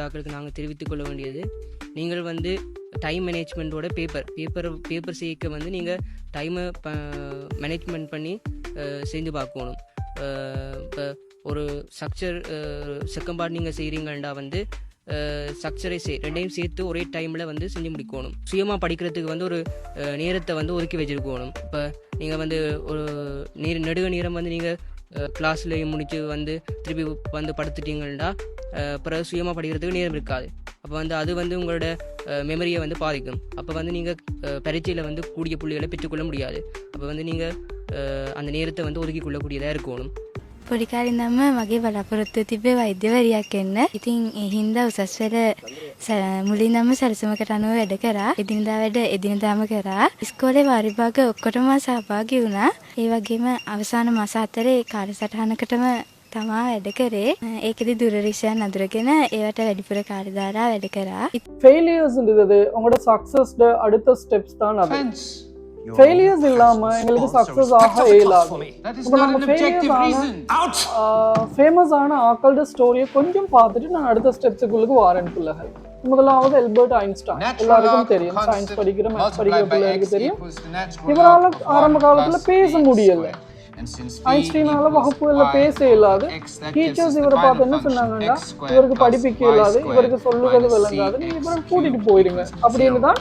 தாக்களுக்கு நாங்கள் தெரிவித்துக் கொள்ள வேண்டியது, நீங்கள் வந்து டைம் மேனேஜ்மெண்ட்டோட பேப்பர் செய்ய வந்து நீங்கள் டைமை மேனேஜ்மெண்ட் பண்ணி செஞ்சு பார்க்கணும். இப்போ ஒரு ஸ்ட்ரக்சர் செகண்ட் பார்ட் நீங்கள் செய்கிறீங்கண்டா வந்து ஸ்ட்ரக்சரை ரெண்டையும் சேர்த்து ஒரே டைமில் வந்து செஞ்சு முடிக்கணும். சுயமாக படிக்கிறதுக்கு வந்து ஒரு நேரத்தை வந்து ஒதுக்கி வச்சுருக்கணும். இப்போ நீங்கள் வந்து ஒரு நெடுக நேரம் வந்து நீங்கள் கிளாஸ்லேயும் முடித்து வந்து திருப்பி வந்து படுத்துட்டீங்கன்னா பிறகு சுயமாக படிக்கிறதுக்கு நேரம் இருக்காது. அப்போ வந்து அது வந்து உங்களோட மெமரியை வந்து பாதிக்கும். அப்போ வந்து நீங்கள் பரீட்சையில் வந்து கூடிய புள்ளிகளை பெற்றுக்கொள்ள முடியாது. அப்போ வந்து நீங்கள் அந்த நேரத்தை வந்து ஒதுக்கி கொள்ளக்கூடியதாக இருக்கணும். පොඩි කාලේ ඉඳන්ම මගේ බලාපොරොත්තුව තිබ්බේ වෛද්‍යවරියක් වෙන්න. ඉතින් ඒ හින්දා උසස් පෙළ මුලින්දම සැලසුමකට අනුව වැඩ කරා. එදිනදා වැඩ එදිනදාම කරා. ඉස්කෝලේ වාර විභාග ඔක්කොටම සහභාගී වුණා. ඒ වගේම අවසාන මාස 4 කාලසටහනකටම තමා වැඩ කරේ. ඒකෙදි දුරරිෂයන් අඳුරගෙන ඒවට වැඩිපුර කාර්ය දාලා වැඩ කරා. ஃபெயிலியர்ஸ்ன்றது உங்களோட சக்ஸஸ்ட அடுத்த ஸ்டெப்ஸ் தான் அது. ஃபெயிலியர்ஸ் இல்லாம எங்களுக்கு சக்சஸ் ஆக இயலாது. இப்போ நம்ம ஃபேமஸ் ஆன ஆக்களோட ஸ்டோரியை கொஞ்சம் பார்த்துட்டு நான் அடுத்த ஸ்டெப்ஸுக்குள்ளுக்கு வாரேன் பிள்ளைகள். முதலாவது எல்பர்ட் ஐன்ஸ்டைன், எல்லாருக்கும் தெரியும், சயின்ஸ் படிக்கிற மேத்ஸ் படிக்கிற பிள்ளைகளுக்கு தெரியும். இவரால் ஆரம்ப காலத்துல பேச முடியல. ஐன்ஸ்டைனால வகுப்புகள்ல பேச இயலாது. டீச்சர்ஸ் இவரை பார்த்து என்ன சொன்னாங்கன்னா, இவருக்கு படிப்பிக்க இயலாது, இவருக்கு சொல்லுவது விளங்காது, நீங்க இவரை கூட்டிட்டு போயிருங்க அப்படின்னு தான்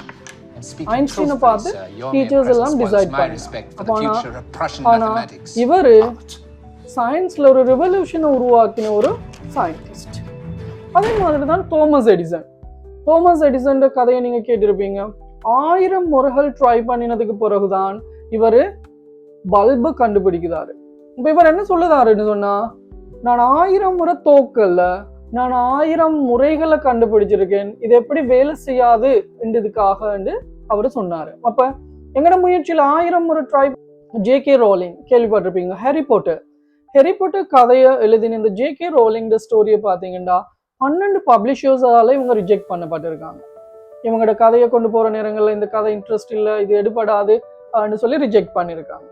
ஐன்ஸ்டைனை பார்த்து டீச்சர்ஸ் எல்லாம் டிசைட் பண்ணாங்க. ஆனா இவரு சயின்ஸ்ல ஒரு ரெவல்யூஷனை உருவாக்கின ஒரு சயின்டிஸ்ட். அதே மாதிரி தான் தாமஸ் எடிசன் கதையை நீங்க கேட்டிருப்பீங்க. 1000 முறைகள் ட்ரை பண்ணினதுக்கு பிறகுதான் இவரு பல்பு கண்டுபிடிக்கிறாரு. இப்ப இவர் என்ன சொல்லுதாருன்னு சொன்னா, நான் 1000 முறை தோக்கல்ல, நான் 1000 முறைகளை கண்டுபிடிச்சிருக்கேன், இது எப்படி வேலை செய்யாது என்றதுக்காக அவரு சொன்னாரு. அப்ப எங்கட முயற்சியில 1000 முறை ட்ரை. ஜே.கே. ரோலிங் கேள்விப்பட்டிருப்பீங்க, ஹாரி பாட்டர் கதையை எழுதின இந்த ஜே.கே. ரோலிங் ஸ்டோரியை பாத்தீங்கன்னா 12 பப்ளிஷர்ஸால இவங்க ரிஜெக்ட் பண்ணப்பட்டிருக்காங்க. இவங்களோட கதையை கொண்டு போற நேரங்கள்ல இந்த கதை இன்ட்ரெஸ்ட் இல்லை, இது எடுபடாது சொல்லி ரிஜெக்ட் பண்ணிருக்காங்க.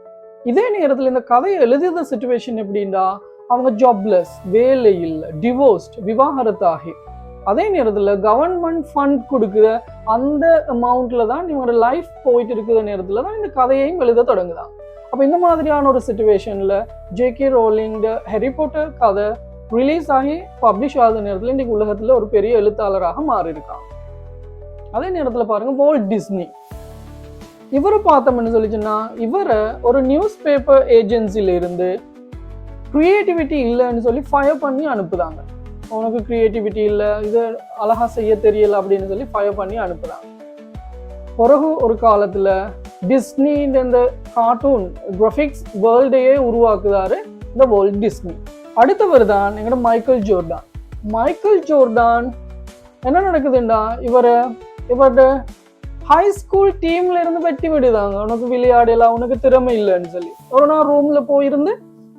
இதே நேரத்துல இந்த கதையை எழுதிய சிச்சுவேஷன் எப்படின்னா, அவங்க ஜாப்லெஸ், வேலை இல்லை, டிவோர்ஸ்ட், விவாகரத்தாகி, அதே நேரத்துல கவர்மெண்ட் ஃபண்ட் கொடுக்குற அந்த அமௌண்ட்ல தான் இவங்களோட லைஃப் போயிட்டு இருக்கிற நேரத்துல தான் இந்த கதையையும் எழுத தொடங்குதாங்க. அப்ப இந்த மாதிரியான ஒரு சிச்சுவேஷன்ல ஜே.கே. ரோலிங் ஹாரி பாட்டர் கதை ரிலீஸ் ஆகி பப்ளிஷ் ஆகுற நேரத்துல இன்னைக்கு உலகத்துல ஒரு பெரிய எழுத்தாளராக மாறி இருக்காங்க. அதே நேரத்துல பாருங்க, வால்ட் டிஸ்னி, இவரை பார்த்தோம்னு சொல்லிச்சுன்னா, இவரை ஒரு நியூஸ் பேப்பர் ஏஜென்சில இருந்து கிரியேட்டிவிட்டி இல்லைன்னு சொல்லி ஃபயர் பண்ணி அனுப்புதாங்க. உனக்கு கிரியேட்டிவிட்டி இல்லை, இது அழகா செய்ய தெரியல அப்படின்னு சொல்லி ஃபயர் பண்ணி அனுப்புதாங்க. பிறகு ஒரு காலத்துல டிஸ்னி இந்த கார்ட்டூன் கிராஃபிக்ஸ் வேர்ல்டையே உருவாக்குதாரு இந்த வால்ட் டிஸ்னி. அடுத்தவர் தான் எங்களோட மைக்கேல் ஜோர்டான். என்ன நடக்குதுண்டா, இவரோட ஹை ஸ்கூல் டீம்ல இருந்து வெட்டி விடுதாங்க. உனக்கு விளையாடலாம், உனக்கு திறமை இல்லைன்னு சொல்லி ஒரு நாள் ரூம்ல போயிருந்து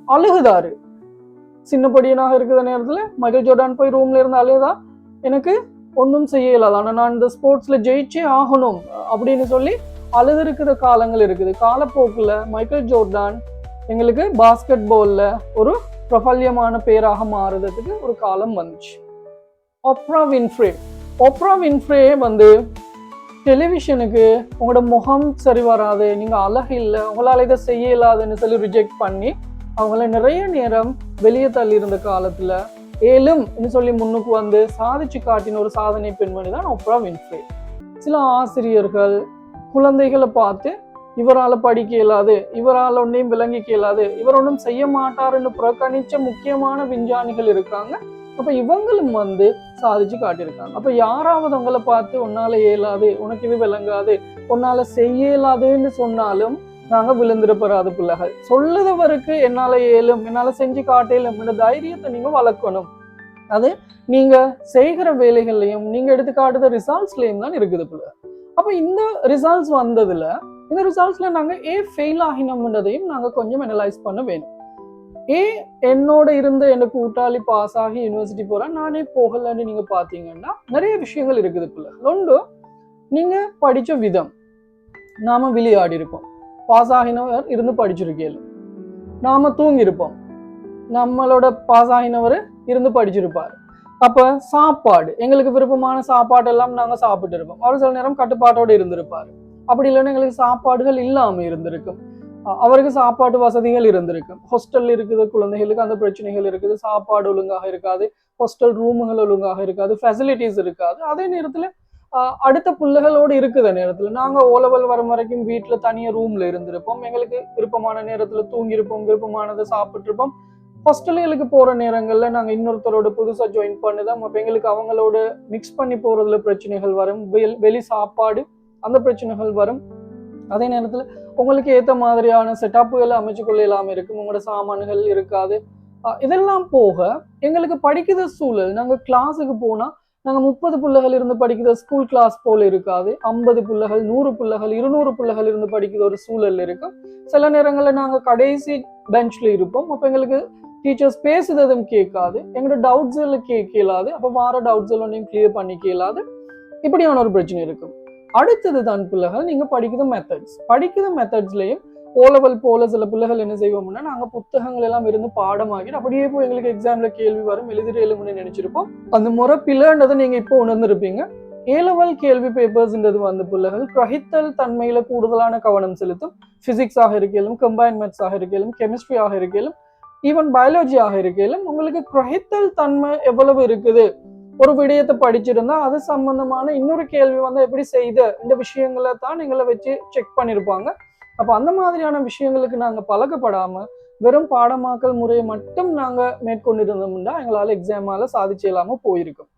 அழுகுதாரு. சின்ன படியனாக இருக்கிற நேரத்துல மைக்கேல் ஜோர்டான் போய் ரூம்ல இருந்து அழுகுதா, எனக்கு ஒன்றும் செய்யலாது, ஆனா நான் இந்த ஸ்போர்ட்ஸ்ல ஜெயிச்சே ஆகணும் அப்படின்னு சொல்லி அழுது இருக்கிற காலங்கள் இருக்குது. காலப்போக்குல மைக்கேல் ஜோர்டான் எங்களுக்கு பாஸ்கெட் பால்ல ஒரு பிரபல்யமான பேராக மாறுறதுக்கு ஒரு காலம் வந்துச்சு. ஓப்ரா வின்ஃப்ரே வந்து டெலிவிஷனுக்கு உங்களோட முகம் சரி வராது, நீங்க அழகு இல்லை, உங்களால இதை செய்ய இயலாதுன்னு சொல்லி ரிஜெக்ட் பண்ணி அவங்கள நிறைய நேரம் வெளியே தள்ளி இருந்த காலத்துல ஏலும் சொல்லி முன்னுக்கு வந்து சாதிச்சு காட்டின ஒரு சாதனை பெண்மணி தான் ஓப்ரா வின்ஃப்ரே. சில ஆசிரியர்கள் குழந்தைகளை பார்த்து இவரால் படிக்க இயலாது, இவரால் ஒன்றையும் விளங்கிக்க இயலாது, இவர் ஒன்றும் செய்ய மாட்டாருன்னு புறக்கணிச்ச முக்கியமான விஞ்ஞானிகள் இருக்காங்க. அப்ப இவங்களும் வந்து சாதிச்சு காட்டியிருக்காங்க. அப்ப யாராவது உங்களை பார்த்து உன்னால இயலாது, உனக்கு இது விளங்காது, உன்னால செய்ய இயலாதுன்னு சொன்னாலும் நாங்க விழுந்துடப்படாத பிள்ளைகள். சொல்லுதவருக்கு என்னால இயலும், என்னால செஞ்சு காட்டலும் என்ற தைரியத்தை நீங்க வளர்க்கணும். அது நீங்க செய்கிற வேலைகள்லையும் நீங்க எடுத்து காட்டுற ரிசல்ட்ஸ்லயும் தான் இருக்குது பிள்ளை. அப்ப இந்த ரிசல்ட்ஸ் வந்ததுல, இந்த ரிசல்ட்ஸ்ல நாங்க ஃபெயில் ஆகினோம்ன்றதையும் நாங்க கொஞ்சம் அனலைஸ் பண்ண வேணும். என்னோட இருந்த எனக்கு கூட்டாளி பாஸ் ஆகி யூனிவர்சிட்டி போறேன், நானே போகலன்னு நீங்க பாத்தீங்கன்னா நிறைய விஷயங்கள் இருக்குது பிள்ளை. ஒன்று, நீங்க படிச்ச விதம். நாம விளையாடி இருப்போம், பாஸ் ஆகினவர் இருந்து படிச்சிருக்கேன். நாம தூங்கி இருப்போம், நம்மளோட பாஸ் ஆகினவர் இருந்து படிச்சிருப்பாரு. அப்ப சாப்பாடு எங்களுக்கு விருப்பமான சாப்பாடு எல்லாம் நாங்க சாப்பிட்டு இருப்போம். அவர் சில நேரம் கட்டுப்பாட்டோடு இருந்திருப்பாரு. அப்படி இல்லைன்னா எங்களுக்கு சாப்பாடுகள் இல்லாம இருந்திருக்கும். அவருக்கு சாப்பாட்டு வசதிகள் இருந்திருக்கும். ஹாஸ்டல் இருக்குது, குழந்தைகளுக்கு அந்த பிரச்சனைகள் இருக்குது, சாப்பாடு ஒழுங்காக இருக்காது, ஹாஸ்டல் ரூமுகள் ஒழுங்காக இருக்காது, ஃபெசிலிட்டிஸ் இருக்காது. அதே நேரத்துல அடுத்த பிள்ளைகளோடு இருக்கிற நேரத்துல நாங்க ஓலவல் வரும் வரைக்கும் வீட்டுல தனியா ரூம்ல இருந்திருப்போம். எங்களுக்கு விருப்பமான நேரத்துல தூங்கியிருப்போம், விருப்பமானதை சாப்பிட்டு இருப்போம். ஹாஸ்டல்களுக்கு போற நேரங்கள்ல நாங்க இன்னொருத்தரோட புதுசா ஜாயின் பண்ணுதான். அப்ப எங்களுக்கு அவங்களோட மிக்ஸ் பண்ணி போறதுல பிரச்சனைகள் வரும், வெளி சாப்பாடு அந்த பிரச்சனைகள் வரும். அதே நேரத்துல உங்களுக்கு ஏத்த மாதிரியான செட்டப்புகளை அமைச்சு கொள்ள இல்லாம இருக்கும், உங்களோட சாமான்கள் இருக்காது. இதெல்லாம் போக எங்களுக்கு படிக்கிற சூழல், நாங்க கிளாஸுக்கு போனா நாங்க 30 பிள்ளைகள் இருந்து படிக்கிற ஸ்கூல் கிளாஸ் போல இருக்காது. 50 பிள்ளைகள், 100 பிள்ளைகள், 200 பிள்ளைகள் இருந்து படிக்கிற ஒரு சூழல் இருக்கும். சில நேரங்கள்ல நாங்க கடைசி பெஞ்ச்ல இருப்போம். அப்ப எங்களுக்கு டீச்சர்ஸ் பேசுறதும் கேட்காது, எங்களோட டவுட்ஸ் எல்லாம் கேட்கலாது. அப்ப வார டவுட்ஸ் எல்லாம் கிளியர் பண்ணி கேளாது. இப்படியான ஒரு பிரச்சனை இருக்கும். அடுத்தது தான் பிள்ளைகள் நீங்க படிக்கிற மெத்தட்ஸ்லயும் ஓலவல் போல சில பிள்ளைகள் என்ன செய்வோம்னா நாங்க புத்தகங்கள் எல்லாம் இருந்து பாடமாகிட்டு அப்படியே போய் எங்களுக்கு எக்ஸாம்ல கேள்வி வரும், எழுதுன்னு நினைச்சிருப்போம். அந்த முறை பிள்ளைன்றதை நீங்க இப்போ உணர்ந்திருப்பீங்க. ஏலவல் கேள்வி பேப்பர்ஸ்ன்றது வந்து பிள்ளைகள் கிரகித்தல் தன்மையில கூடுதலான கவனம் செலுத்தும். பிசிக்ஸ் ஆக இருக்கையிலும், கம்பைன் மேத்ஸ் ஆக இருக்கையிலும், கெமிஸ்ட்ரி ஆக இருக்கையிலும், ஈவன் பயாலஜி ஆக இருக்கையிலும் உங்களுக்கு கிரகித்தல் தன்மை எவ்வளவு இருக்குது. ஒரு விடயத்தை படிச்சிருந்தா அது சம்பந்தமான இன்னொரு கேள்வி வந்து எப்படி செய்த இந்த விஷயங்களை தான் எங்களை வச்சு செக் பண்ணிருப்பாங்க. அப்ப அந்த மாதிரியான விஷயங்களுக்கு நாங்க பழக்கப்படாம வெறும் பாடமாக்கல் முறையை மட்டும் நாங்க மேற்கொண்டிருந்தோம்னா எங்களால எக்ஸாமால சாதிச்சு இல்லாம போயிருக்கும்.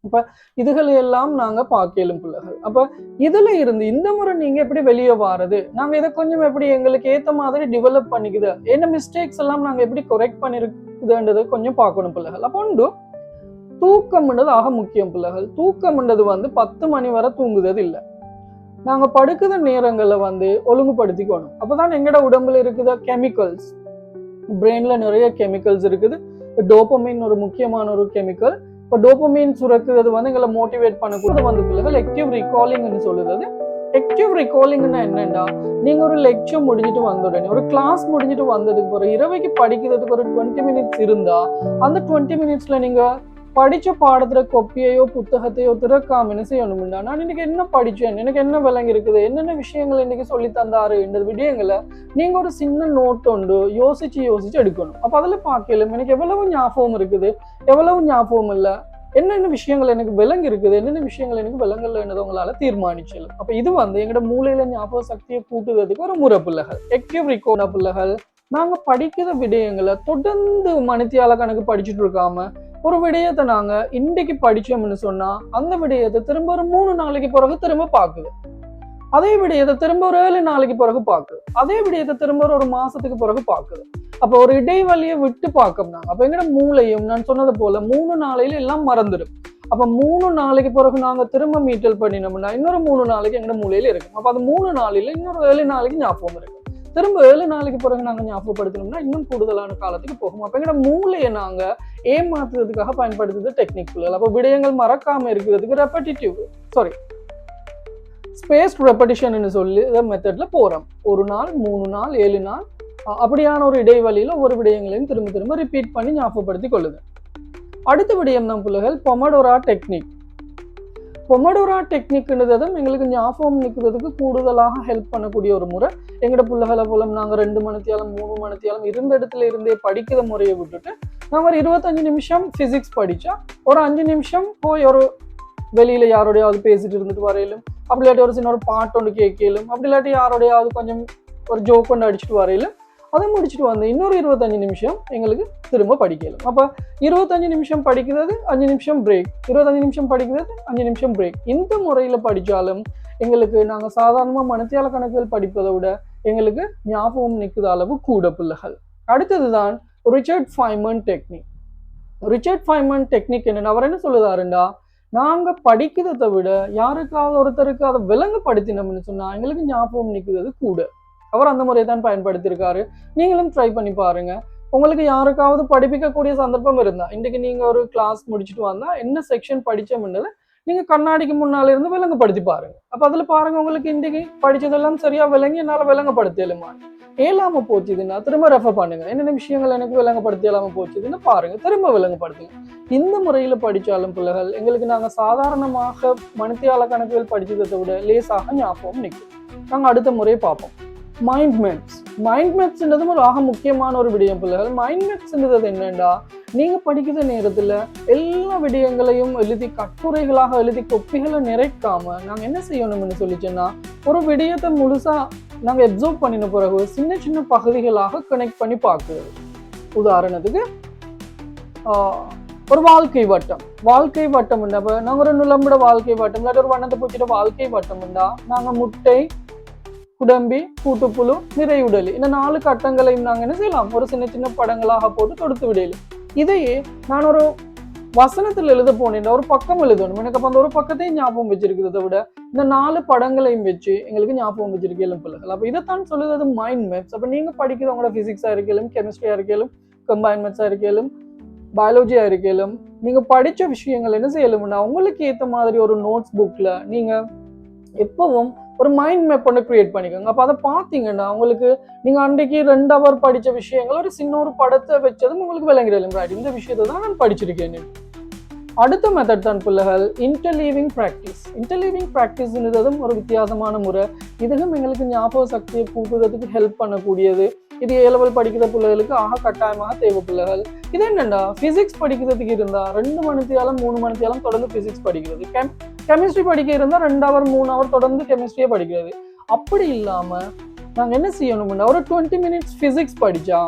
அப்ப இதுகளை எல்லாம் நாங்க பார்க்கலும் பிள்ளைகள். அப்ப இதுல இருந்து இந்த முறை நீங்க எப்படி வெளியே வாரது, நாங்க இதை கொஞ்சம் எப்படி எங்களுக்கு ஏத்த மாதிரி டெவலப் பண்ணிக்குது, என்ன மிஸ்டேக்ஸ் எல்லாம் நாங்க எப்படி கரெக்ட் பண்ணிருக்குதுன்றதை கொஞ்சம் பார்க்கணும் பிள்ளைகள். அப்போ உண்டு தூக்கம்ன்றது ஆக முக்கியம் பிள்ளைகள். தூக்கம்ன்றது வந்து 10 மணி வரை தூங்குறது இல்லை. நாங்க படுக்கிற நேரங்களை வந்து ஒழுங்குபடுத்திக்கணும். அப்பதான் எங்கட உடம்புல இருக்குத கெமிக்கல்ஸ், பிரெயின்ல நிறைய கெமிக்கல்ஸ் இருக்குது. டோபமைன் ஒரு முக்கியமான ஒரு கெமிக்கல். இப்போ டோபமைன் சுரக்கிறது வந்து எங்களை மோட்டிவேட் பண்ணக்கூடாது வந்து பிள்ளைகள் ஆக்டிவ் ரிகாலிங்னு சொல்லுறது. ஆக்டிவ் ரிகாலிங்னா என்னன்னா நீங்க ஒரு லெக்சர் முடிஞ்சிட்டு வந்த உடனே, ஒரு கிளாஸ் முடிஞ்சிட்டு வந்ததுக்கு பிறகு இரவைக்கு படிக்கிறதுக்கு ஒரு 20 மினிட்ஸ் இருந்தா அந்த 20 மினிட்ஸ்ல நீங்க படிச்ச பாடத்துல கொப்பியையோ புத்தகத்தையோ திறக்காம என்ன செய்யணும்னா நான் இன்னைக்கு என்ன படிச்சேன், எனக்கு என்ன விளங்கி இருக்குது, என்னென்ன விஷயங்கள் இன்னைக்கு சொல்லி தந்தாரு இந்த விடயங்களை நீங்க ஒரு சின்ன நோட் ஒன்று யோசிச்சு எடுக்கணும். அப்ப அதுல பார்க்கலும் எனக்கு எவ்வளவு ஞாபகம் இருக்குது, எவ்வளவு ஞாபகம் இல்லை, என்னென்ன விஷயங்கள் எனக்கு விளங்கி இருக்குது, என்னென்ன விஷயங்கள் எனக்கு விளங்கலன்னு உங்களால தீர்மானிச்சலும். அப்ப இது வந்து எங்களோட மூளையில ஞாபக சக்தியை கூட்டுறதுக்கு ஒரு முறை பிள்ளைகள். ஆக்டிவ் ரிகார்ட் பிள்ளைகள் நாங்க படிக்கிற விடயங்களை தொடர்ந்து மணித்தியால கணக்கு படிச்சுட்டு இருக்காம ஒரு விடயத்தை நாங்க இன்னைக்கு படிச்சோம்னு சொன்னா அந்த விடயத்தை திரும்ப ஒரு 3 நாளைக்கு பிறகு திரும்ப பாக்குது, அதே விடயத்தை திரும்ப ஒரு 7 நாளைக்கு பிறகு பாக்குது, அதே விடயத்தை திரும்ப ஒரு மாசத்துக்கு பிறகு பாக்குது. அப்ப ஒரு இடைவெளியை விட்டு பார்க்கணும். அப்ப எங்கட மூளையும் நான் சொன்னது போல 3 நாளையில எல்லாம் மறந்துடும். அப்ப 3 நாளைக்கு பிறகு நாங்க திரும்ப மீட்டல் பண்ணினோம்னா இன்னொரு 3 நாளைக்கு எங்கட மூளையில இருக்கும். அப்ப அது 3 நாளையில இன்னொரு 7 நாளைக்கு ஞாபகம் இருக்கும். திரும்ப 7 நாளைக்கு பிறகு நாங்க ஞாபகப்படுத்தணும்னா இன்னும் கூடுதலான காலத்துக்கு போகும். அப்ப எங்கட மூளையை நாங்க ஏமாத்துறதுக்காக பயன்படுத்துறது டெக்னிக்குகள். அப்ப விடயங்கள் மறக்காம இருக்கிறதுக்கு ஸ்பேஸ்ட் ரெப்படிஷன் சொல்லி மெத்தட்ல போறோம். 1 நாள், 3 நாள், 7 நாள் அப்படியான ஒரு இடைவெளியில ஒவ்வொரு விடயங்களையும் திரும்ப திரும்ப ரிப்பீட் பண்ணி ஞாபகப்படுத்தி கொள்ளுது. அடுத்த விடயம் தான் பிள்ளைகள் பொமடோரா டெக்னிக். பொமடோரா டெக்னிக்ன்றதும் எங்களுக்கு ஞாபகம் நிற்கிறதுக்கு கூடுதலாக ஹெல்ப் பண்ணக்கூடிய ஒரு முறை. எங்கட பிள்ளைகளை போல நாங்க 2 மணித்தியாலும் 3 மணித்தியாலும் இருந்த இடத்துல இருந்தே படிக்கிற முறையை விட்டுட்டு நாங்க ஒரு 25 நிமிஷம் பிசிக்ஸ் படிச்சா ஒரு 5 நிமிஷம் போய் ஒரு வெளியில யாரோடையாவது பேசிட்டு இருந்துட்டு வரையிலும், அப்படி இல்லாட்டி ஒரு சின்ன ஒரு பாட்டு ஒன்று கேட்கலும், அப்படி இல்லாட்டி யாரோடையாவது கொஞ்சம் ஒரு ஜோக் ஒன்று அடிச்சுட்டு வரையிலும் அதை முடிச்சுட்டு வந்து இன்னொரு 25 நிமிஷம் எங்களுக்கு திரும்ப படிக்கலாம். அப்ப 25 நிமிஷம் படிக்கிறது 5 நிமிஷம் பிரேக், 25 நிமிஷம் படிக்கிறது 5 நிமிஷம் பிரேக். இந்த முறையில படிச்சாலும் எங்களுக்கு நாங்க சாதாரணமா மணித்தியால கணக்குகள் படிப்பதை விட எங்களுக்கு ஞாபகம் நிற்கிற அளவு கூட பிள்ளைகள். அடுத்ததுதான் ரிச்சர்ட் ஃபைமன் டெக்னிக். ரிச்சர்ட் ஃபைமன் டெக்னிக் என்னன்னா அவர் என்ன சொல்லுதாருண்டா, நாங்க படிக்கிறதை விட யாருக்காவது ஒருத்தருக்கு அதை விளங்கப்படுத்தினோம்னு சொன்னா எங்களுக்கு ஞாபகம் நிற்கிறது கூட. அவர் அந்த முறையை தான் பயன்படுத்தியிருக்காரு. நீங்களும் ட்ரை பண்ணி பாருங்க. உங்களுக்கு யாருக்காவது படிப்பிக்கக்கூடிய சந்தர்ப்பம் இருந்தா, இன்றைக்கு நீங்க ஒரு கிளாஸ் முடிச்சுட்டு வந்தா என்ன செக்ஷன் படிச்சோம்ன்றதை நீங்கள் கண்ணாடிக்கு முன்னால் இருந்து விளங்கப்படுத்தி பாருங்க. அப்போ அதில் பாருங்க உங்களுக்கு இன்றைக்கு படித்ததெல்லாம் சரியாக விளங்கி என்னால் விளங்கப்படுத்தலுமா. ஏலாம போச்சுதுன்னா திரும்ப ரெஃபர் பண்ணுங்க. என்னென்ன விஷயங்கள் எனக்கு விளங்கப்படுத்தி இல்லாமல் போச்சுதுன்னு பாருங்க, திரும்ப விளங்கப்படுத்துங்க. இந்த முறையில் படித்தாலும் பிள்ளைகள் எங்களுக்கு நாங்கள் சாதாரணமாக மணித்தியால கணக்குகள் படித்ததை விட லேசாக ஞாபகம் நிற்கும். நாங்கள் அடுத்த முறையை பார்ப்போம். மைண்ட் மேப்ஸ்ன்றதும் ஒரு ஆக முக்கியமான ஒரு விடயம் பிள்ளைகள். மைண்ட் மேப்ஸ்ன்றது என்னண்டா, நீங்கள் படிக்கிற நேரத்தில் எல்லா விடயங்களையும் எழுதி கட்டுரைகளாக எழுதி கொப்பிகளை நிறைக்காம நாங்கள் என்ன செய்யணும்னு சொல்லிச்சோன்னா, ஒரு விடயத்தை முழுசா நாங்கள் அப்சர்வ் பண்ணின பிறகு சின்ன சின்ன பகுதிகளாக கனெக்ட் பண்ணி பார்க்குறது. உதாரணத்துக்கு ஒரு வாழ்க்கை வட்டம் இப்போ நாங்கள் ஒரு நுழம்பிட வாழ்க்கை வட்டம் இல்லாட்டி ஒரு வண்ணத்தை பூச்சிட்ட வாழ்க்கை வட்டம் உண்டா, நாங்கள் முட்டை, குடம்பி, கூட்டுப்புழு, நிறையுடலி இந்த 4 கட்டங்களையும் நாங்கள் என்ன செய்யலாம், ஒரு சின்ன சின்ன படங்களாக போட்டு தொடுத்து விடலாம். இதையே நான் ஒரு வசனத்தில் எழுத போனேன், ஒரு பக்கம் எழுதணும். எனக்கு அப்போ அந்த ஒரு பக்கத்தையும் ஞாபகம் வச்சிருக்கிறத விட இந்த 4 படங்களையும் வச்சு எங்களுக்கு ஞாபகம் வச்சிருக்கேன் பிள்ளைகள். அப்போ இதைத்தான் சொல்லுறது மைண்ட் மேப்ஸ். அப்போ நீங்கள் படிக்கிறது உங்களோட ஃபிசிக்ஸாக இருக்கலாம், கெமிஸ்ட்ரியாக இருக்கலாம், கம்பைன் மேத்ஸாக இருக்கலாம், பயாலஜியாக இருக்கலாம், நீங்கள் படித்த விஷயங்கள் என்ன செய்யலும்னா உங்களுக்கு ஏற்ற மாதிரி ஒரு நோட்ஸ் புக்கில் நீங்கள் எப்பவும் ஒரு மைண்ட் மேப் ஒன்று கிரியேட் பண்ணிக்கோங்க. அப்போ அதை பார்த்தீங்கன்னா உங்களுக்கு நீங்கள் அன்றைக்கு 2 ஹவர் படித்த விஷயங்கள் ஒரு சின்ன ஒரு படத்தை வச்சதும் உங்களுக்கு விளங்கிடலும். ரைட், இந்த விஷயத்தை தான் நான் படிச்சிருக்கேன். அடுத்த மெத்தட் தான் பிள்ளைகள் இன்டர்லீவிங் ப்ராக்டிஸ்ன்றதும் ஒரு வித்தியாசமான முறை. இதுவும் எங்களுக்கு ஞாபக சக்தியை கூட்டுறதுக்கு ஹெல்ப் பண்ணக்கூடியது. இது A-level படிக்கிற பிள்ளைகளுக்கு ஆக கட்டாயமாக தேவை பிள்ளைகள். இது என்னண்டா, ஃபிசிக்ஸ் படிக்கிறதுக்கு இருந்தால் 2 மணித்தியாலம் 3 மணித்தியாலம் தொடர்ந்து ஃபிசிக்ஸ் படிக்கிறது, கெமிஸ்ட்ரி படிக்க இருந்தால் 2 ஹவர் 3 ஹவர் தொடர்ந்து கெமிஸ்ட்ரியை படிக்கிறது. அப்படி இல்லாமல் நாங்கள் என்ன செய்யணும்னா ஒரு 20 மினிட்ஸ் ஃபிசிக்ஸ் படித்தா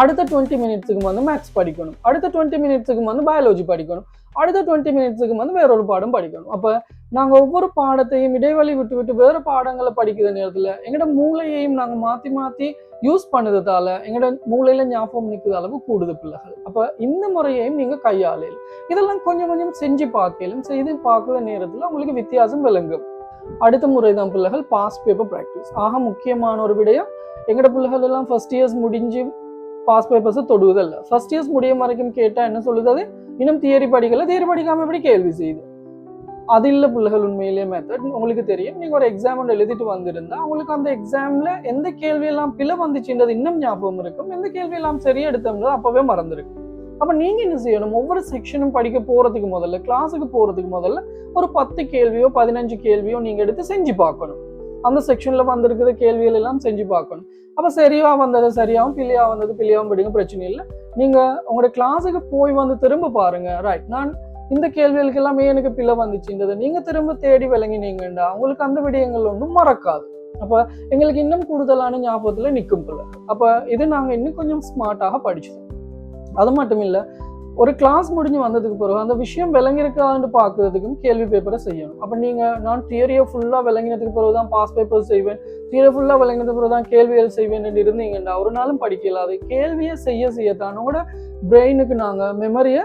அடுத்த 20 மினிட்ஸுக்கு வந்து மேத்ஸ் படிக்கணும், அடுத்த 20 மினிட்ஸுக்கு வந்து பயாலஜி படிக்கணும், அடுத்த 20 மினிட்ஸுக்கு வந்து வேற ஒரு பாடம் படிக்கணும். அப்போ நாங்கள் ஒவ்வொரு பாடத்தையும் இடைவெளி விட்டு வேறு பாடங்களை படிக்கிற நேரத்தில் எங்களோட மூளையையும் நாங்கள் மாற்றி யூஸ் பண்ணதால எங்களோட மூளையில ஞாபகம் நிற்கிற அளவு கூடுது பிள்ளைகள். அப்போ இந்த முறையையும் நீங்கள் கையாளல். இதெல்லாம் கொஞ்சம் செஞ்சு பார்க்கலும், செய்து பார்க்குற நேரத்தில் உங்களுக்கு வித்தியாசம் விளங்கும். அடுத்த முறை தான் பிள்ளைகள் பாஸ்ட் பேப்பர் ப்ராக்டிஸ். ஆக முக்கியமான ஒரு விடயம். எங்களோட பிள்ளைகள் எல்லாம் ஃபர்ஸ்ட் இயர்ஸ் முடிஞ்சு பாஸ்ட் பேப்பர்ஸை தொடுவதில்லை. ஃபர்ஸ்ட் இயர்ஸ் முடியும் வரைக்கும் கேட்டால் என்ன சொல்லுது, அது இன்னும் தியரி படிக்காமல் எப்படி கேள்வி செய்யுது. அது இல்லை பிள்ளைகள். உண்மையிலேயே மெத்தட் உங்களுக்கு தெரியும். நீங்கள் ஒரு எக்ஸாம் ஒன்று எழுதிட்டு வந்திருந்தா உங்களுக்கு அந்த எக்ஸாமில் எந்த கேள்வியெல்லாம் பிழை வந்துச்சுன்றது இன்னும் ஞாபகம் இருக்கும், எந்த கேள்வியெல்லாம் சரியா எடுத்தோம்ன்றது அப்போவே மறந்துருக்கும். அப்போ நீங்கள் என்ன செய்யணும், ஒவ்வொரு செக்ஷனும் படிக்க போகிறதுக்கு முதல்ல, கிளாஸுக்கு போகிறதுக்கு முதல்ல ஒரு 10 கேள்வியோ 15 கேள்வியோ நீங்கள் எடுத்து செஞ்சு பார்க்கணும். அந்த செக்ஷனில் வந்திருக்கிற கேள்விகள் எல்லாம் செஞ்சு பார்க்கணும். அப்போ சரியாக வந்தது சரியாகவும், பிள்ளையாக வந்தது பிள்ளையாகவும் படிங்க, பிரச்சனை இல்லை. நீங்கள் உங்களோட கிளாஸுக்கு போய் வந்து திரும்ப பாருங்க. ரைட், நான் இந்த கேள்விகளுக்கு எல்லாமே எனக்கு பிள்ளை வந்துச்சுன்றதை நீங்கள் திரும்ப தேடி விளங்கினீங்கண்டா உங்களுக்கு அந்த விடயங்கள் ஒன்றும் மறக்காது. அப்போ எங்களுக்கு இன்னும் கூடுதலான ஞாபகத்தில் நிற்கும் பிள்ளை. அப்போ இது நாங்கள் இன்னும் கொஞ்சம் ஸ்மார்ட்டாக படிச்சோம். அது மட்டும் இல்லை, ஒரு கிளாஸ் முடிஞ்சு வந்ததுக்கு பிறகு அந்த விஷயம் விளங்கியிருக்கான்னு பார்க்கறதுக்கும் கேள்வி பேப்பரை செய்யணும். அப்போ நீங்கள் நான் தியரியை ஃபுல்லாக விளங்கினதுக்கு பிறகு தான் பாஸ் பேப்பர் செய்வேன், தியரி ஃபுல்லாக விளங்கினதுக்கு பிறகு தான் கேள்விகள் செய்வேன் இருந்தீங்கன்னா ஒரு நாளும் படிக்கலாது. கேள்வியை செய்யத்தான் உங்களோட பிரெயினுக்கு நாங்கள் மெமரியை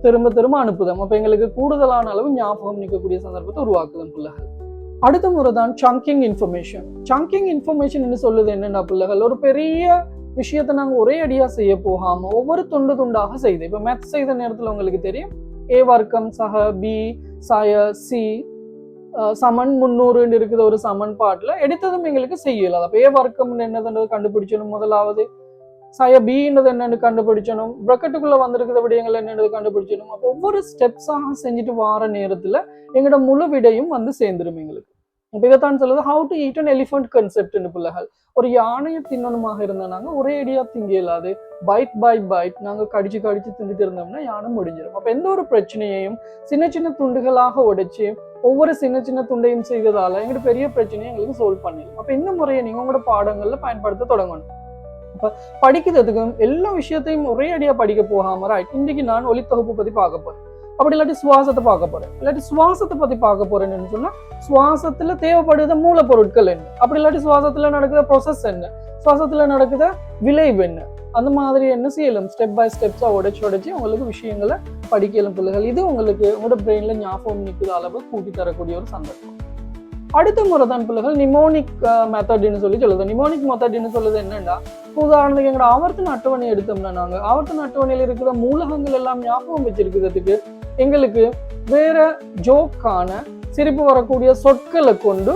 திரும்ப அனுப்புதோம். அப்போ எங்களுக்கு கூடுதலான அளவு ஞாபகம் நிற்கக்கூடிய சந்தர்ப்பத்தை உருவாக்குதோம் பிள்ளைகள். அடுத்த முறை தான் சங்கிங் இன்ஃபர்மேஷன் சொல்லுது என்னென்ன பிள்ளைகள், ஒரு பெரிய விஷயத்தை நாங்கள் ஒரே அடியாக செய்ய போகாமல் ஒவ்வொரு துண்டாக செய்து. இப்போ மேத்ஸ் செய்த நேரத்தில் உங்களுக்கு தெரியும், A வர்க்கம் சக B சாய C சமன் 300 இருக்குது ஒரு சமன்பாட்டில் எடுத்ததும் எங்களுக்கு செய்யலாம். அப்போ A வர்க்கம் என்னதுன்றது கண்டுபிடிச்சணும், முதலாவது சாய பின்றது என்னன்னு கண்டுபிடிச்சணும், ப்ராக்கெட்டுக்குள்ள வந்திருக்கிற விடயங்கள் என்னன்னு கண்டுபிடிச்சணும். அப்போ ஒவ்வொரு ஸ்டெப்ஸாக செஞ்சுட்டு வார நேரத்தில் எங்களோட முழு விடையும் வந்து சேர்ந்துடும் எங்களுக்கு. இப்போ இதைத்தான் சொல்லுது how to eat an elephant கான்செப்ட்னு பிள்ளைகள். ஒரு யானையை தின்னணுமாக இருந்தால் நாங்கள் ஒரே அடியாக திங்க இல்லாது பைட் பை பைட் நாங்கள் கடிச்சு தின்னுட்டு இருந்தோம்னா யானை முடிஞ்சிடும். அப்போ எந்த ஒரு பிரச்சனையையும் சின்ன துண்டுகளாக உடைச்சு ஒவ்வொரு சின்ன துண்டையும் செய்வதால எங்களோட பெரிய பிரச்சனையை எங்களுக்கு சால்வ் பண்ணிடும். அப்போ இந்த முறையை நீங்கள் உங்களோட பாடங்களில் பயன்படுத்த தொடங்கணும். அப்போ படிக்கிறதுக்கும் எல்லா விஷயத்தையும் ஒரே அடியாக படிக்க போகாம ரைட், இன்றைக்கு நான் ஒலித்தொகுப்பு பற்றி பார்க்க போகிறேன், அப்படி இல்லாட்டி சுவாசத்தை பார்க்க போகிறேன், இல்லாட்டி சுவாசத்தை பற்றி பார்க்க போகிறேன்னு சொன்னால் சுவாசத்தில் தேவைப்படுகிற மூலப்பொருட்கள் என்ன, அப்படி இல்லாட்டி சுவாசத்தில் நடக்கிற ப்ரொசஸ் என்ன, சுவாசத்தில் நடக்கிற விளைவு என்ன, அந்த மாதிரி என்ன செய்யலாம் ஸ்டெப் பை ஸ்டெப்ஸாக உடைச்சு உங்களுக்கு விஷயங்களை படிக்கலாம் பிள்ளைகள். இது உங்களுக்கு உங்களோட பிரெயினில் ஞாபகம் நிற்கிற அளவு கூட்டி தரக்கூடிய ஒரு சந்தர்ப்பம். அடுத்த முறை தான் பிள்ளைகள் நிமோனிக் மெத்தட்னு சொல்லுது. நிமோனிக் மெத்தட்னு சொல்லுது என்னன்னா, உதாரணத்துக்கு எங்களோட ஆவர்த்தன அட்டவணை எடுத்தோம்னா நாங்கள் ஆவர்த்தன அட்டவணையில் இருக்கிற மூலகங்கள் எல்லாம் ஞாபகம் வச்சிருக்கிறதுக்கு எங்களுக்கு வேற ஜோக்கான சிரிப்பு வரக்கூடிய சொற்களை கொண்டு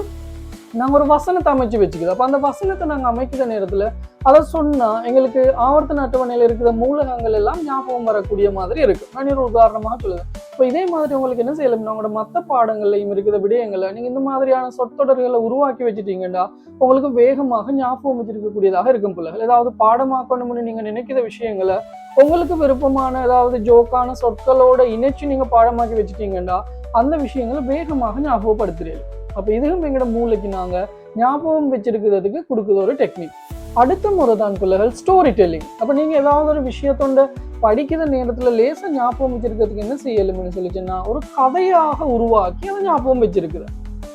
நாங்கள் ஒரு வசனத்தை அமைச்சு வச்சுக்குது. அப்போ அந்த வசனத்தை நாங்கள் அமைக்கிற நேரத்தில் அதை சொன்னால் எங்களுக்கு ஆவர்த்தன அட்டவணையில் இருக்கிற மூலகங்கள் எல்லாம் ஞாபகம் வரக்கூடிய மாதிரி இருக்குது. நான் ஒரு உதாரணமாக சொல்லுவேன். இப்போ இதே மாதிரி உங்களுக்கு என்ன செய்யலாம், உங்களோட மற்ற பாடங்கள்லையும் இருக்கிற விடயங்களை நீங்கள் இந்த மாதிரியான சொற்றொடர்களை உருவாக்கி வச்சுட்டீங்கன்னா உங்களுக்கு வேகமாக ஞாபகம் வச்சிருக்கக்கூடியதாக இருக்கும் பிள்ளைகள். ஏதாவது பாடமாக்கணும்னு நீங்கள் நினைக்கிற விஷயங்களை உங்களுக்கு விருப்பமான ஏதாவது ஜோக்கான சொற்களோட இணைச்சு நீங்கள் பாடமாக்கி வச்சுட்டீங்கன்னா அந்த விஷயங்களை வேகமாக ஞாபகப்படுத்துறீங்க. அப்போ இதுவும் எங்களோட மூளைக்கு நாங்கள் ஞாபகம் வச்சிருக்கிறதுக்கு கொடுக்குற ஒரு டெக்னிக். அடுத்த முறை தான் பிள்ளைகள் ஸ்டோரி டெல்லிங். அப்போ நீங்கள் ஏதாவது ஒரு விஷயத்தோட படிக்கிற நேரத்தில் லேசாக ஞாபகம் வச்சிருக்கிறதுக்கு என்ன செய்யலும்னு சொல்லிச்சுன்னா ஒரு கதையாக உருவாக்கி அதை ஞாபகம் வச்சிருக்குது.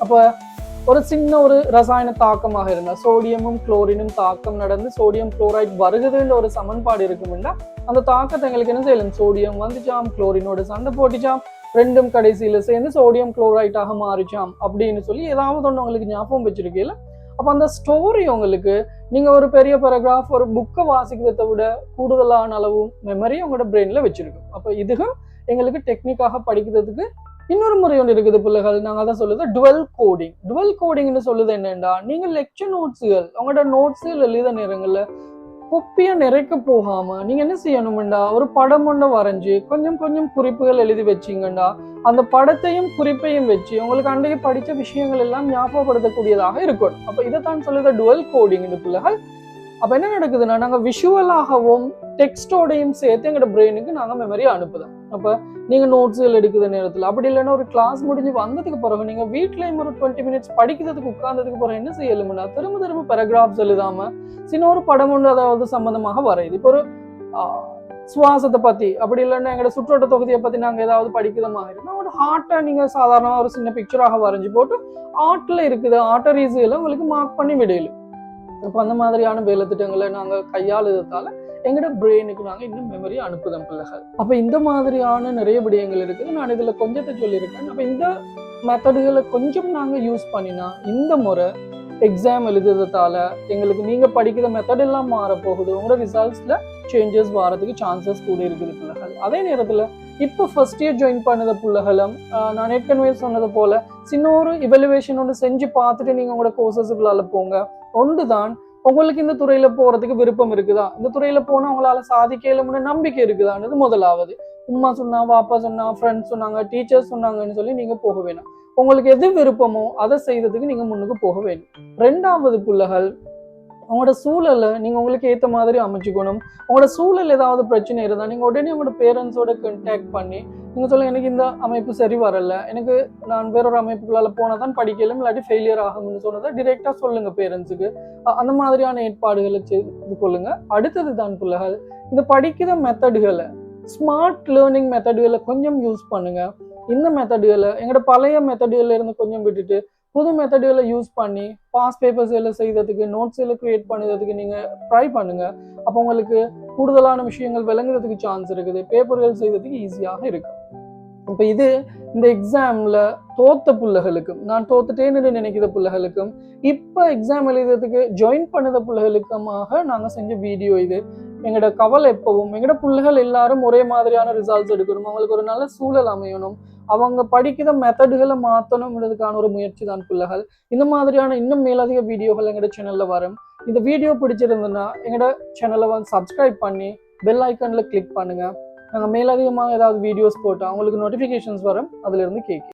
அப்போ ஒரு சின்ன ஒரு ரசாயன தாக்கமாக இருந்தால் சோடியமும் குளோரினும் தாக்கம் நடந்து சோடியம் குளோரைட் வருகுதுன்ற ஒரு சமன்பாடு இருக்கும்னா அந்த தாக்கத்தை எங்களுக்கு என்ன செய்யலாம், சோடியம் வந்துச்சாம் குளோரினோட சண்டை போட்டுச்சாம், ரெண்டும் கடைசியில சேர்ந்து சோடியம் குளோரைட்டாக மாறிச்சாம் அப்படின்னு சொல்லி ஏதாவது ஒன்று உங்களுக்கு ஞாபகம் வச்சிருக்கீங்களா. அப்போ அந்த ஸ்டோரி உங்களுக்கு நீங்க ஒரு பெரிய பேராகிராஃப் ஒரு புக்கை வாசிக்கிறதை விட கூடுதலான அளவு மெமரி உங்களோட பிரெயின்ல வச்சிருக்கும். அப்போ இதுவும் எங்களுக்கு டெக்னிக்காக படிக்கிறதுக்கு இன்னொரு முறை ஒன்று இருக்குது பிள்ளைகள். நாங்கள் அதான் சொல்லுது டுவெல் கோடிங். டுவெல் கோடிங்னு சொல்லுது என்னன்னா, நீங்க லெக்சர் நோட்ஸுகள் உங்களோட நோட்ஸுகள் எழுத நேரங்கள்ல கொப்பியா நிறைக்க போகாம நீங்க என்ன செய்யணும்டா, ஒரு படம் ஒன்றை வரைஞ்சி கொஞ்சம் கொஞ்சம் குறிப்புகள் எழுதி வச்சிங்கண்டா அந்த படத்தையும் குறிப்பையும் வச்சு உங்களுக்கு அன்றைக்கு படிச்ச விஷயங்கள் எல்லாம் ஞாபகப்படுத்தக்கூடியதாக இருக்கணும். அப்ப இதைத்தான் சொல்லுது டுவெல் கோடிங் பிள்ளைகள். அப்ப என்ன நடக்குதுன்னா, நாங்க விஷுவலாகவும் டெக்ஸ்டோடையும் சேர்த்து எங்களோட பிரெயினுக்கு நாங்க மெமரி அனுப்புதோம். அப்ப நீங்க நோட்ஸுகள் எடுக்கிற நேரத்துல அப்படி இல்லைன்னா ஒரு கிளாஸ் முடிஞ்சு வந்ததுக்கு பிறகு நீங்க வீட்லயும் ஒரு 20 மினிட்ஸ் படிக்கிறதுக்கு உட்கார்ந்ததுக்கு பிறகு என்ன செய்யலும்னா திரும்ப திரும்ப பேராகிராஃப்ஸ் எழுதாம சின்ன ஒரு படம் ஒன்று அதாவது சம்பந்தமாக வரையுது. இப்போ ஒரு சுவாசத்தை பத்தி அப்படி இல்லைன்னா எங்களோட சுற்றோட்ட தொகுதியை பத்தி நாங்க ஏதாவது படிக்கிற மாதிரி இருந்தா ஒரு ஹார்ட்டை நீங்க சாதாரணமா ஒரு சின்ன பிக்சராக வரைஞ்சி போட்டு ஆர்ட்ல இருக்குது ஆர்டரிஸ்ல உங்களுக்கு மார்க் பண்ணி விடையிலும். இப்போ அந்த மாதிரியான வேலை திட்டங்களை நாங்கள் கையாளுறதால எங்களோட பிரெயினுக்கு நாங்கள் இன்னும் மெமரி அனுப்புதோம் பிள்ளைகள். அப்போ இந்த மாதிரியான நிறைய விடயங்கள் இருக்குது. நான் இதில் கொஞ்சத்தை சொல்லியிருக்கேன். அப்போ இந்த மெத்தடுகளை கொஞ்சம் நாங்கள் யூஸ் பண்ணினா இந்த முறை எக்ஸாம் எழுதுறதால எங்களுக்கு நீங்கள் படிக்கிற மெத்தட் எல்லாம் மாறப்போகுது. உங்களோட ரிசல்ட்ஸில் சேஞ்சஸ் வரதுக்கு சான்சஸ் கூட இருக்குது பிள்ளைகள். அதே நேரத்தில் இப்போ ஃபர்ஸ்ட் இயர் ஜாயின் பண்ணத பிள்ளைகளும் நான் ஏற்கனவே சொன்னது போல சின்ன ஒரு இவலுவேஷன் ஒன்று செஞ்சு பார்த்துட்டு நீங்கள் உங்களோட கோர்சஸுக்குள்ளால போங்க. ஒன்று தான் உங்களுக்கு இந்த துறையில போறதுக்கு விருப்பம் இருக்குதா, இந்த துறையில போனா உங்களால சாதிக்கலும்னு நம்பிக்கை இருக்குதான்றது முதலாவது. உம்மா சொன்னா, வாப்பா சொன்னா, ஃப்ரெண்ட்ஸ் சொன்னாங்க, டீச்சர்ஸ் சொன்னாங்கன்னு சொல்லி நீங்க போக வேணும். உங்களுக்கு எது விருப்பமோ அதை செய்யறதுக்கு நீங்க முன்னுக்கு போக வேணும். ரெண்டாவது பிள்ளைகள் உங்களோட சூழலை நீங்க உங்களுக்கு ஏற்ற மாதிரி அமைச்சுக்கணும். உங்களோட சூழல் ஏதாவது பிரச்சனை இருந்தா நீங்க உடனே உங்களோட பேரண்ட்ஸோட கான்டாக்ட் பண்ணி நீங்க சொல்லுங்க, எனக்கு இந்த அமைப்பு சரி வரல, எனக்கு நான் வேறொரு அமைப்புகளால போனா தான் படிக்கலும் இல்லாட்டி ஃபெயிலியர் ஆகும்னு சொன்னதை டிரெக்டா சொல்லுங்க பேரண்ட்ஸுக்கு. அந்த மாதிரியான ஏற்பாடுகளை செய்து கொள்ளுங்க. அடுத்தது தான் பிள்ளைகள் இந்த படிக்கிற மெத்தடுகளை ஸ்மார்ட் லேர்னிங் மெத்தடுகளை கொஞ்சம் யூஸ் பண்ணுங்க. இந்த மெத்தடுகளை எங்களோட பழைய மெத்தடுகள்ல இருந்து கொஞ்சம் விட்டுட்டு புது மெத்தடுகளை யூஸ் பண்ணி பாஸ் பேப்பர்ஸ் எல்லாம் செய்யறதுக்கு நோட்ஸ் எல்லாம் கிரியேட் பண்ணுறதுக்கு நீங்க ட்ரை பண்ணுங்க. அப்போ உங்களுக்கு கூடுதலான விஷயங்கள் விளங்குறதுக்கு சான்ஸ் இருக்குது. பேப்பர்கள் செய்யறதுக்கு ஈஸியாக இருக்கு. இப்போ இது இந்த எக்ஸாம்ல தோத்த பிள்ளைகளுக்கும் நான் தோத்துட்டேன்னு நினைக்கிற பிள்ளைகளுக்கும் இப்போ எக்ஸாம் எழுதுறதுக்கு ஜாயின் பண்ணத பிள்ளைகளுக்குமாக நாங்கள் செஞ்ச வீடியோ இது. எங்களோட கவலை எப்பவும் எங்களோட பிள்ளைகள் எல்லாரும் ஒரே மாதிரியான ரிசல்ட்ஸ் எடுக்கணும், அவங்களுக்கு ஒரு நல்ல சூழல் அமையணும், அவங்க படிக்கிற மெத்தடுகளை மாற்றணும்ன்றதுக்கான ஒரு முயற்சி தான் பிள்ளைகள். இந்த மாதிரியான இன்னும் மேலதிக வீடியோகள் எங்களோட சேனல்ல வரும். இந்த வீடியோ பிடிச்சிருந்ததுன்னா எங்களோட சேனலை வந்து சப்ஸ்கிரைப் பண்ணி பெல் ஐக்கான்ல கிளிக் பண்ணுங்க. நாங்கள் மேலதிகமாக ஏதாவது வீடியோஸ் போட்டால் அவங்களுக்கு நோட்டிஃபிகேஷன்ஸ் வரும், அதுல இருந்து கேட்கும்.